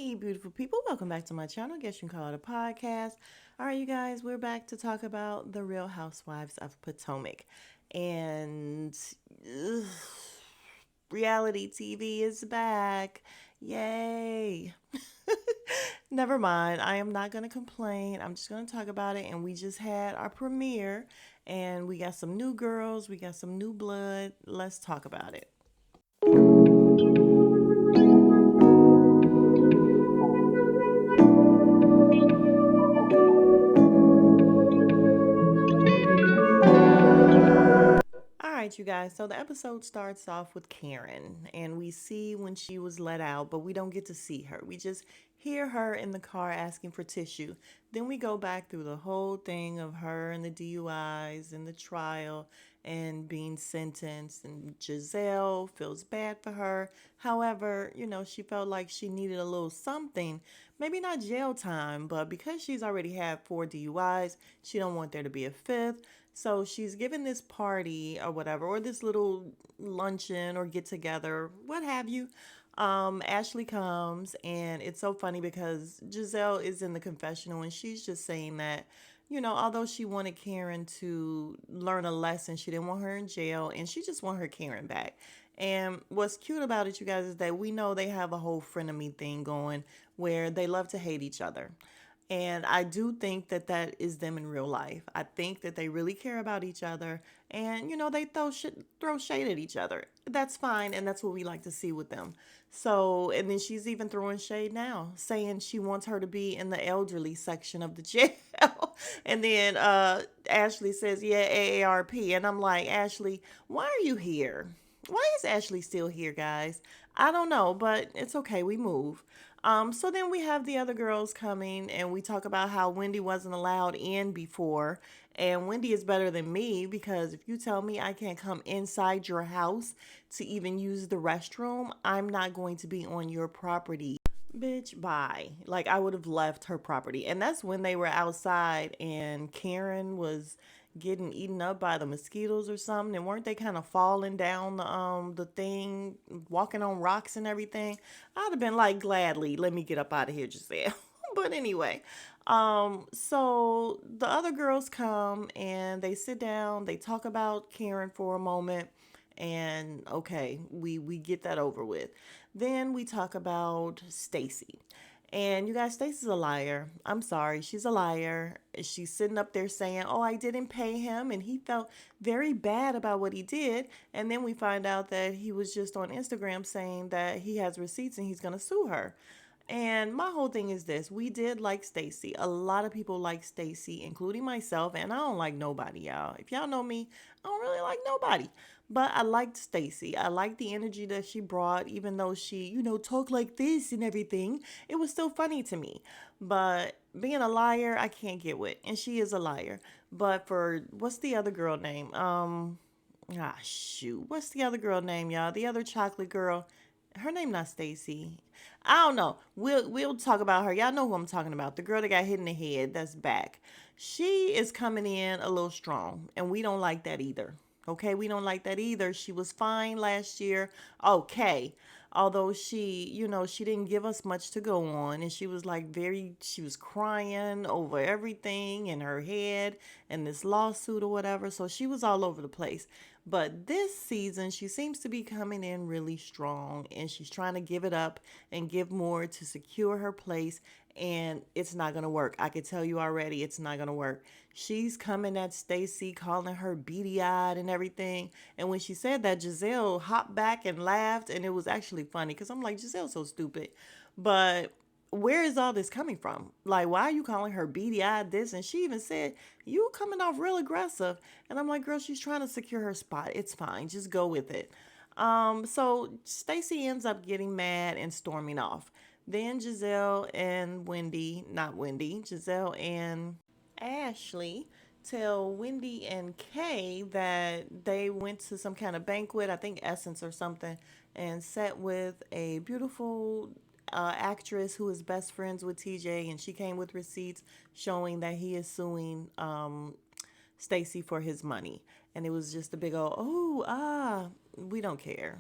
Hey, beautiful people. Welcome back to my channel. Guess you can call it a podcast. All right, you guys, we're back to talk about the Real Housewives of Potomac. And ugh, reality TV is back. Yay. Never mind. I am not going to complain. I'm just going to talk about it. And we just had our premiere, and we got some new girls, we got some new blood. Let's talk about it. All right, you guys. So the episode starts off with Karen, and we see when she was let out, but we don't get to see her. We just hear her in the car asking for tissue. Then we go back through the whole thing of her and the DUIs and the trial and being sentenced. And Giselle feels bad for her. However, she felt like she needed a little something. Maybe not jail time, but because she's already had 4 DUIs, she don't want there to be a fifth. So she's given this party or whatever, or this little luncheon or get together, what have you. Ashley comes, and it's so funny because Giselle is in the confessional and she's just saying that, although she wanted Karen to learn a lesson, she didn't want her in jail and she just want her Karen back. And what's cute about it, you guys, is that we know they have a whole frenemy thing going where they love to hate each other. And I do think that that is them in real life. I think that they really care about each other, and they throw shade at each other. That's fine, and that's what we like to see with them. So, and then she's even throwing shade now, saying she wants her to be in the elderly section of the jail. And then Ashley says, "Yeah, AARP," and I'm like, Ashley, why are you here? Why is Ashley still here, guys? I don't know, but it's okay. We move. So then we have the other girls coming, and we talk about how Wendy wasn't allowed in before. And Wendy is better than me because if you tell me I can't come inside your house to even use the restroom, I'm not going to be on your property. Bitch, bye. Like, I would have left her property. And that's when they were outside and Karen was getting eaten up by the mosquitoes or something. And weren't they kind of falling down the thing, walking on rocks and everything? I'd have been like, gladly, let me get up out of here, Giselle. But anyway, so the other girls come and they sit down, they talk about Karen for a moment, and okay, we get that over with. Then we talk about Stacy. And you guys, Stacy's a liar. I'm sorry, she's a liar. She's sitting up there saying, "Oh, I didn't pay him," and he felt very bad about what he did. And then we find out that he was just on Instagram saying that he has receipts and he's gonna sue her. And my whole thing is this: we did like Stacy. A lot of people like Stacy, including myself, and I don't like nobody, y'all. If y'all know me, I don't really like nobody. But I liked Stacy. I liked the energy that she brought, even though she, talked like this and everything. It was still funny to me. But being a liar, I can't get with. And she is a liar. But for what's the other girl name? Shoot. What's the other girl name, y'all? The other chocolate girl. Her name not Stacy. I don't know. We'll talk about her. Y'all know who I'm talking about. The girl that got hit in the head. That's back. She is coming in a little strong, and we don't like that either. Okay, we don't like that either. She was fine last year. Okay. Although she, she didn't give us much to go on. And she was like she was crying over everything in her head and this lawsuit or whatever. So she was all over the place. But this season, she seems to be coming in really strong and she's trying to give it up and give more to secure her place. And it's not going to work. I can tell you already, it's not going to work. She's coming at Stacy, calling her beady-eyed and everything. And when she said that, Giselle hopped back and laughed. And it was actually funny because I'm like, Giselle's so stupid. But where is all this coming from? Like, why are you calling her beady-eyed this? And she even said, you coming off real aggressive. And I'm like, girl, she's trying to secure her spot. It's fine. Just go with it. So Stacy ends up getting mad and storming off. Then Giselle and not Wendy, Giselle and Ashley tell Wendy and Kay that they went to some kind of banquet, I think Essence or something, and sat with a beautiful actress who is best friends with TJ, and she came with receipts showing that he is suing Stacy for his money. And it was just a big old, we don't care.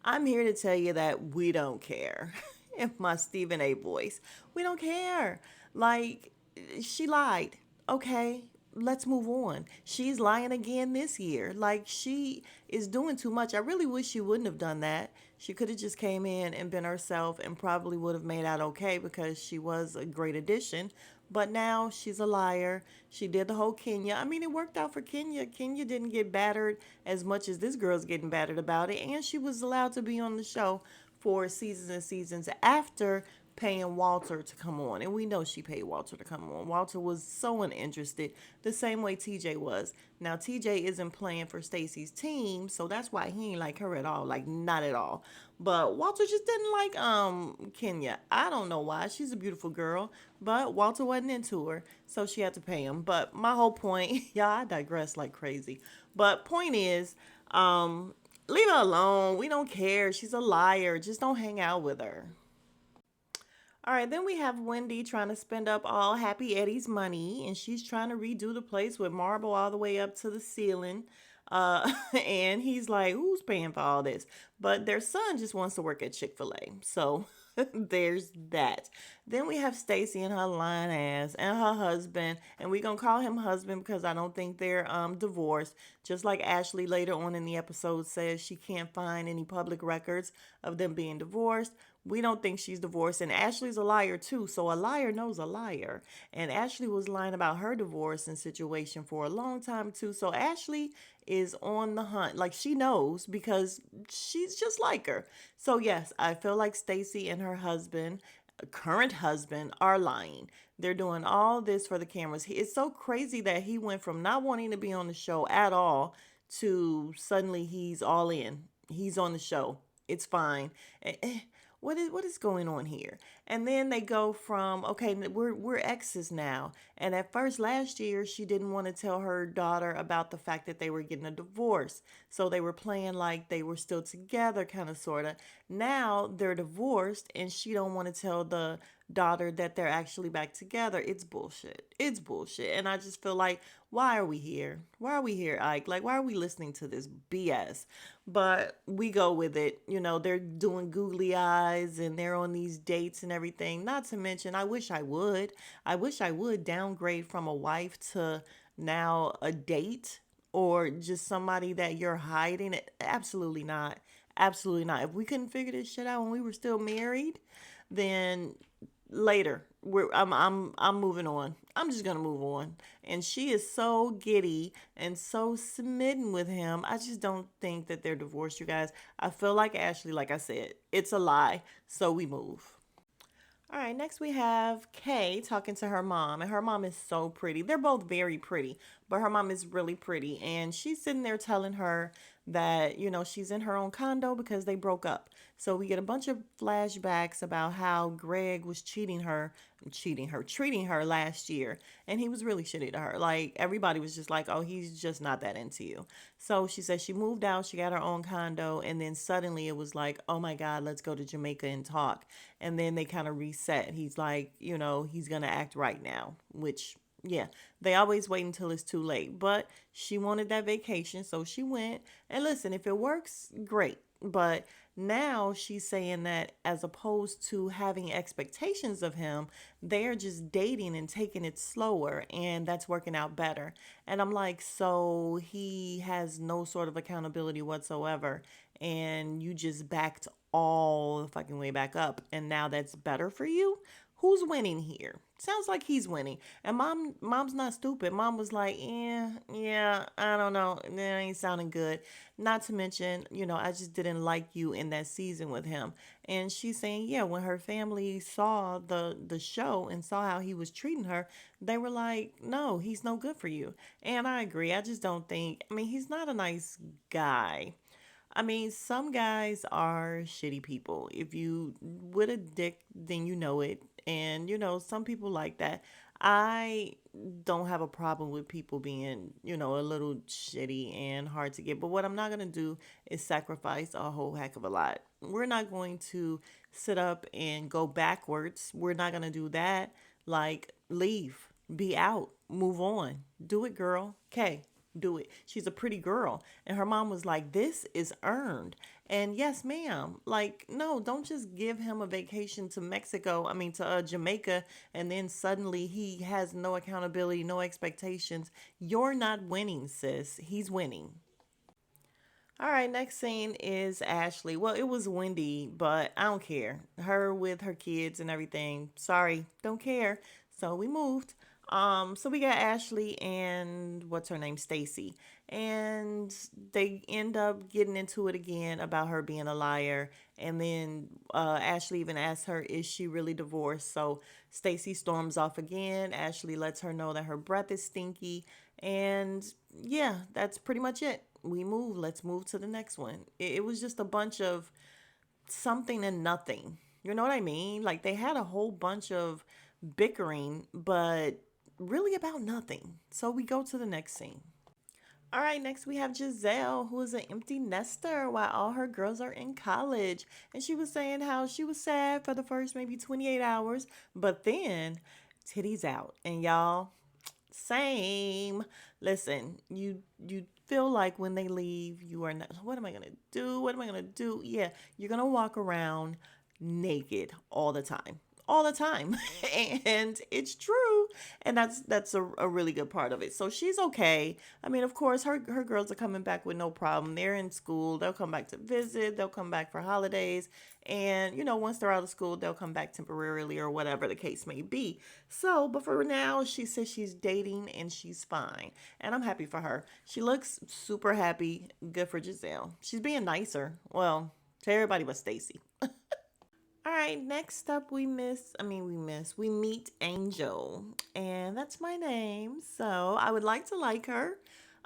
I'm here to tell you that we don't care. in my Stephen A voice. We don't care. Like, she lied. Okay, let's move on. She's lying again this year. Like, she is doing too much. I really wish she wouldn't have done that. She could have just came in and been herself and probably would have made out okay because she was a great addition. But now she's a liar. She did the whole Kenya. I mean, it worked out for Kenya. Kenya didn't get battered as much as this girl's getting battered about it. And she was allowed to be on the show for seasons and seasons after paying Walter to come on. And we know she paid Walter to come on. Walter was so uninterested, the same way TJ was. Now, TJ isn't playing for Stacy's team, so that's why he ain't like her at all. Like, not at all. But Walter just didn't like Kenya. I don't know why. She's a beautiful girl, but Walter wasn't into her, so she had to pay him. But my whole point, y'all, I digress like crazy. But point is, leave her alone. We don't care. She's a liar. Just don't hang out with her. All right, then we have Wendy trying to spend up all Happy Eddie's money, and she's trying to redo the place with marble all the way up to the ceiling. And he's like, "Who's paying for all this?" But their son just wants to work at Chick-fil-A. So there's that. Then we have Stacy and her lying ass and her husband, and we're gonna call him husband because I don't think they're divorced. Just like Ashley later on in the episode says she can't find any public records of them being divorced. We don't think she's divorced, and Ashley's a liar too. So a liar knows a liar, and Ashley was lying about her divorce and situation for a long time too. So Ashley is on the hunt, like she knows because she's just like her. So yes, I feel like Stacy and her husband, current husband, are lying. They're doing all this for the cameras. It's so crazy that he went from not wanting to be on the show at all to suddenly he's all in. He's on the show. It's fine. What is going on here? And then they go from, okay, we're exes now. And at first last year, she didn't want to tell her daughter about the fact that they were getting a divorce. So they were playing like they were still together, kind of sort of. Now they're divorced and she don't want to tell the daughter that they're actually back together. It's bullshit. It's bullshit. And I just feel like, why are we here? Why are we here, Ike? Like, why are we listening to this BS? But we go with it. You know, they're doing googly eyes and they're on these dates and everything. Not to mention, I wish I would. I wish I would downgrade from a wife to now a date or just somebody that you're hiding. Absolutely not. Absolutely not. If we couldn't figure this shit out when we were still married, then later I'm moving on. I'm just gonna move on. And she is so giddy and so smitten with him. I just don't think that they're divorced, you guys. I feel like Ashley, like I said, it's a lie. So we move. All right, next we have Kay talking to her mom, and her mom is so pretty. They're both very pretty, but her mom is really pretty, and she's sitting there telling her that, she's in her own condo because they broke up. So we get a bunch of flashbacks about how Greg was treating her last year, and he was really shitty to her. Like, everybody was just like, oh, he's just not that into you. So she said she moved out, she got her own condo, and then suddenly it was like, oh my God, let's go to Jamaica and talk. And then they kind of reset. He's like, he's going to act right now, which, yeah, they always wait until it's too late. But she wanted that vacation, so she went. And listen, if it works, great. But now she's saying that as opposed to having expectations of him, they're just dating and taking it slower, and that's working out better. And I'm like, so he has no sort of accountability whatsoever, and you just backed all the fucking way back up, and now that's better for you? Who's winning here? Sounds like he's winning. And mom's not stupid. Mom was like, yeah, I don't know. That ain't sounding good. Not to mention, I just didn't like you in that season with him. And she's saying, yeah, when her family saw the show and saw how he was treating her, they were like, no, he's no good for you. And I agree. I just don't think, he's not a nice guy. Some guys are shitty people. If you with a dick, then you know it. And some people like that. I don't have a problem with people being, a little shitty and hard to get. But what I'm not gonna do is sacrifice a whole heck of a lot. We're not going to sit up and go backwards. We're not gonna do that. Like, leave, be out, move on. Do it, girl. Okay. do it. She's a pretty girl. And her mom was like, this is earned. And yes, ma'am. Like, no, don't just give him a vacation to Mexico, I mean, to Jamaica, and then suddenly he has no accountability, no expectations. You're not winning, sis. He's winning. All right, next scene is Ashley. Well, it was Wendy, but I don't care. Her with her kids and everything. Sorry, don't care. So we moved. So we got Ashley and what's her name, Stacy, and they end up getting into it again about her being a liar. And then Ashley even asks her, "Is she really divorced?" So Stacy storms off again. Ashley lets her know that her breath is stinky, and yeah, that's pretty much it. We move. Let's move to the next one. It was just a bunch of something and nothing. You know what I mean? Like they had a whole bunch of bickering, but really about nothing. So we go to the next scene. All right, next we have Giselle, who is an empty nester while all her girls are in college. And she was saying how she was sad for the first maybe 28 hours, but then titties out. And y'all, same. Listen, you feel like when they leave, you are not, what am I going to do? What am I going to do? Yeah, you're going to walk around naked all the time. All the time. And it's true. And that's a really good part of it. So she's okay. I mean, of course, her girls are coming back with no problem. They're in school. They'll come back to visit. They'll come back for holidays. And, once they're out of school, they'll come back temporarily or whatever the case may be. So, but for now, she says she's dating and she's fine. And I'm happy for her. She looks super happy. Good for Giselle. She's being nicer. Well, to everybody but Stacy. All right, next up we meet Angel, and that's my name. So I would like her.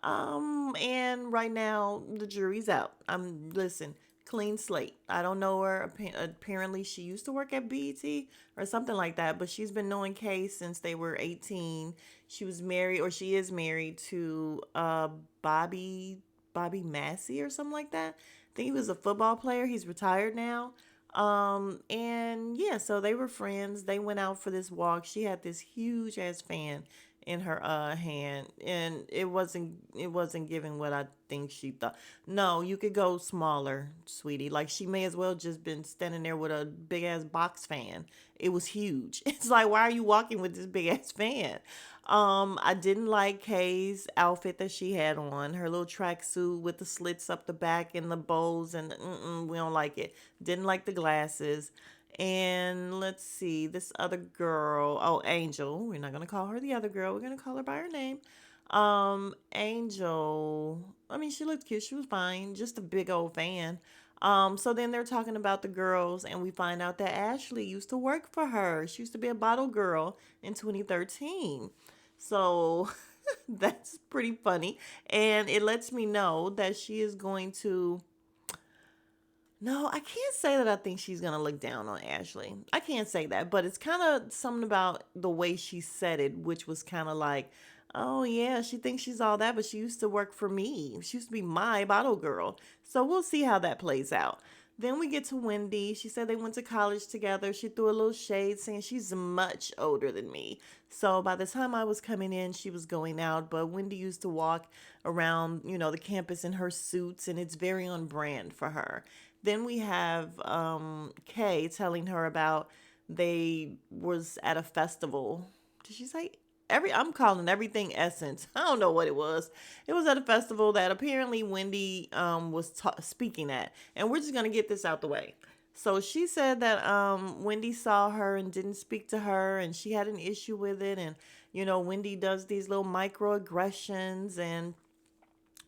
And right now the jury's out. Listen, clean slate. I don't know her. Apparently she used to work at BET or something like that, but she's been knowing Kay since they were 18. She was married, or she is married to Bobby Massey or something like that. I think he was a football player. He's retired now. And yeah, so they were friends. They went out for this walk. She had this huge ass fan in her hand, and it wasn't giving what I think she thought. No, you could go smaller, sweetie. Like she may as well just been standing there with a big ass box fan. It was huge. It's like, why are you walking with this big ass fan? I didn't like Kay's outfit that she had on, her little tracksuit with the slits up the back and the bows, and we don't like it. Didn't like the glasses. And let's see, this other girl, oh, Angel. We're not gonna call her the other girl. We're gonna call her by her name. Angel. I mean, she looked cute. She was fine. Just a big old fan. So then they're talking about the girls, and we find out that Ashley used to work for her. She used to be a bottle girl in 2013. So that's pretty funny. And it lets me know that she is going to. No, I can't say that I think she's going to look down on Ashley. I can't say that, but it's kind of something about the way she said it, which was kind of like, oh, yeah, she thinks she's all that, but she used to work for me. She used to be my bottle girl. So we'll see how that plays out. Then we get to Wendy. She said they went to college together. She threw a little shade saying she's much older than me. So by the time I was coming in, she was going out. But Wendy used to walk around, the campus in her suits, and it's very on brand for her. Then we have Kay telling her about they was at a festival. Did she say I'm calling everything Essence. I don't know what it was. It was at a festival that apparently Wendy was speaking at. And we're just going to get this out the way. So she said that Wendy saw her and didn't speak to her, and she had an issue with it. And, Wendy does these little microaggressions, and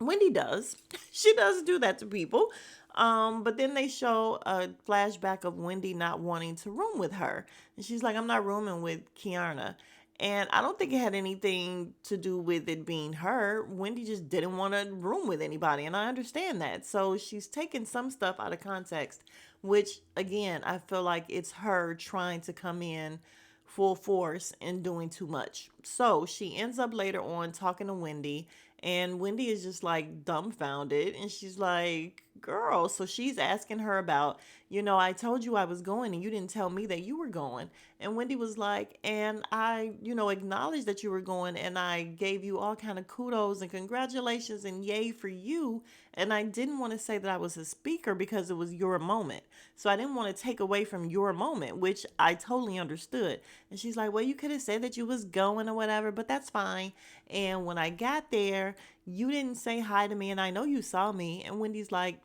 Wendy does. She does do that to people. But then they show a flashback of Wendy not wanting to room with her. And she's like, I'm not rooming with Kiana. And I don't think it had anything to do with it being her. Wendy just didn't want to room with anybody. And I understand that. So she's taken some stuff out of context, which, again, I feel like it's her trying to come in full force and doing too much. So she ends up later on talking to Wendy, and Wendy is just like dumbfounded, and she's like, girl. So she's asking her about, I told you I was going and you didn't tell me that you were going. And Wendy was like, and I, acknowledged that you were going and I gave you all kind of kudos and congratulations and yay for you. And I didn't want to say that I was a speaker because it was your moment. So I didn't want to take away from your moment, which I totally understood. And she's like, well, you could have said that you was going or whatever, but that's fine. And when I got there, you didn't say hi to me and I know you saw me. And Wendy's like,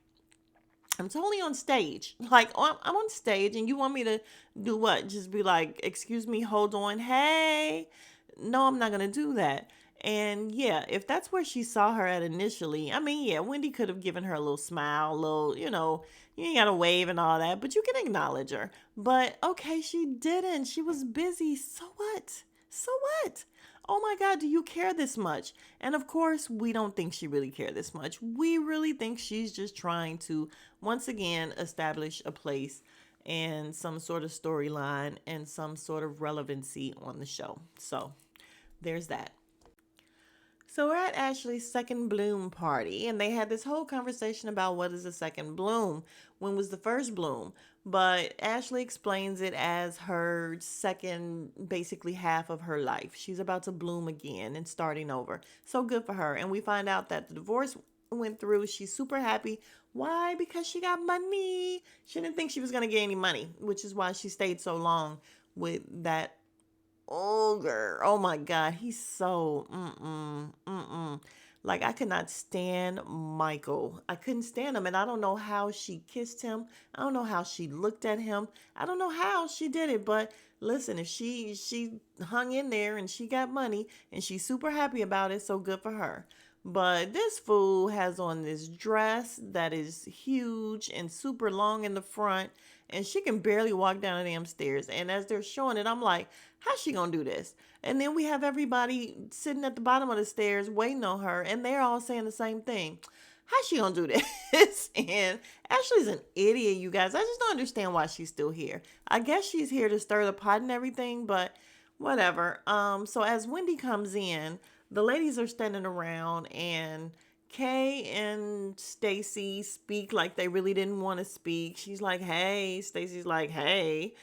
I'm totally on stage. Like, I'm on stage and you want me to do what? Just be like, excuse me, hold on. Hey. No, I'm not going to do that. And yeah, if that's where she saw her at initially, I mean, yeah, Wendy could have given her a little smile, a little, you ain't got to wave and all that, but you can acknowledge her. But okay, she didn't. She was busy. So what? So what? Oh my God, do you care this much? And of course, we don't think she really cared this much. We really think she's just trying to, once again, establish a place and some sort of storyline and some sort of relevancy on the show. So there's that. So we're at Ashley's second bloom party, and they had this whole conversation about what is a second bloom. When was the first bloom? But Ashley explains it as her second, basically half of her life. She's about to bloom again and starting over. So good for her. And we find out that the divorce went through. She's super happy. Why? Because she got money. She didn't think she was going to get any money, which is why she stayed so long with that ogre. Oh my God, he's so like, I could not stand Michael. I couldn't stand him, and I don't know how she kissed him. I don't know how she looked at him. I don't know how she did it, but listen, if she hung in there and she got money and she's super happy about it, so good for her. But this fool has on this dress that is huge and super long in the front, and she can barely walk down the damn stairs. And as they're showing it, I'm like, how's she gonna do this? And then we have everybody sitting at the bottom of the stairs waiting on her, and they're all saying the same thing. How's she gonna do this? And Ashley's an idiot, you guys. I just don't understand why she's still here. I guess she's here to stir the pot and everything, but whatever. So as Wendy comes in, the ladies are standing around and Kay and Stacy speak like they really didn't want to speak. She's like, "Hey," Stacy's like, "Hey."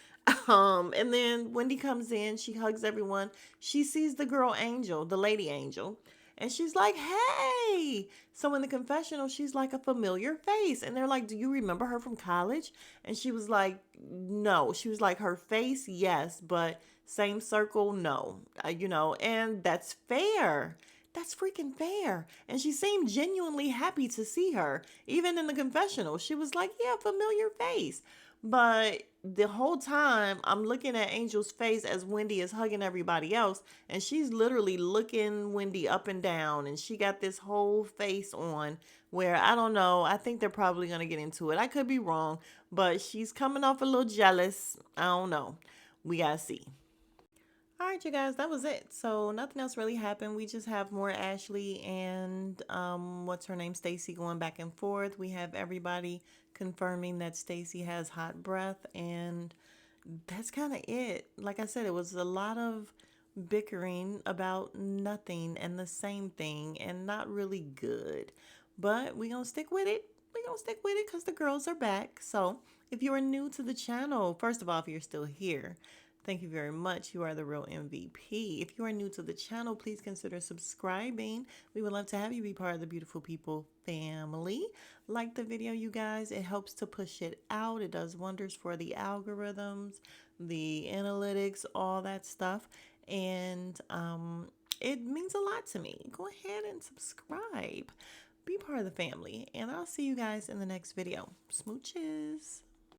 And then Wendy comes in, she hugs everyone. She sees the girl Angel, the lady Angel, and she's like, "Hey." So in the confessional, she's like a familiar face. And they're like, "Do you remember her from college?" And she was like, "No." She was like, "Her face, yes, but same circle, no." And that's fair. That's freaking fair. And she seemed genuinely happy to see her. Even in the confessional, she was like, "Yeah, familiar face." But the whole time, I'm looking at Angel's face as Wendy is hugging everybody else, and she's literally looking Wendy up and down, and she got this whole face on where, I don't know, I think they're probably going to get into it. I could be wrong, but she's coming off a little jealous. I don't know. We got to see. All right, you guys, that was it. So nothing else really happened. We just have more Ashley and what's her name, Stacy, going back and forth. We have everybody confirming that Stacy has hot breath, and that's kind of it. Like I said, it was a lot of bickering about nothing and the same thing, and not really good. But we gonna stick with it. We gonna stick with it because the girls are back. So if you are new to the channel, first of all, if you're still here, thank you very much. You are the real MVP. If you are new to the channel, please consider subscribing. We would love to have you be part of the Beautiful People family. Like the video, you guys. It helps to push it out. It does wonders for the algorithms, the analytics, all that stuff. And it means a lot to me. Go ahead and subscribe. Be part of the family. And I'll see you guys in the next video. Smooches.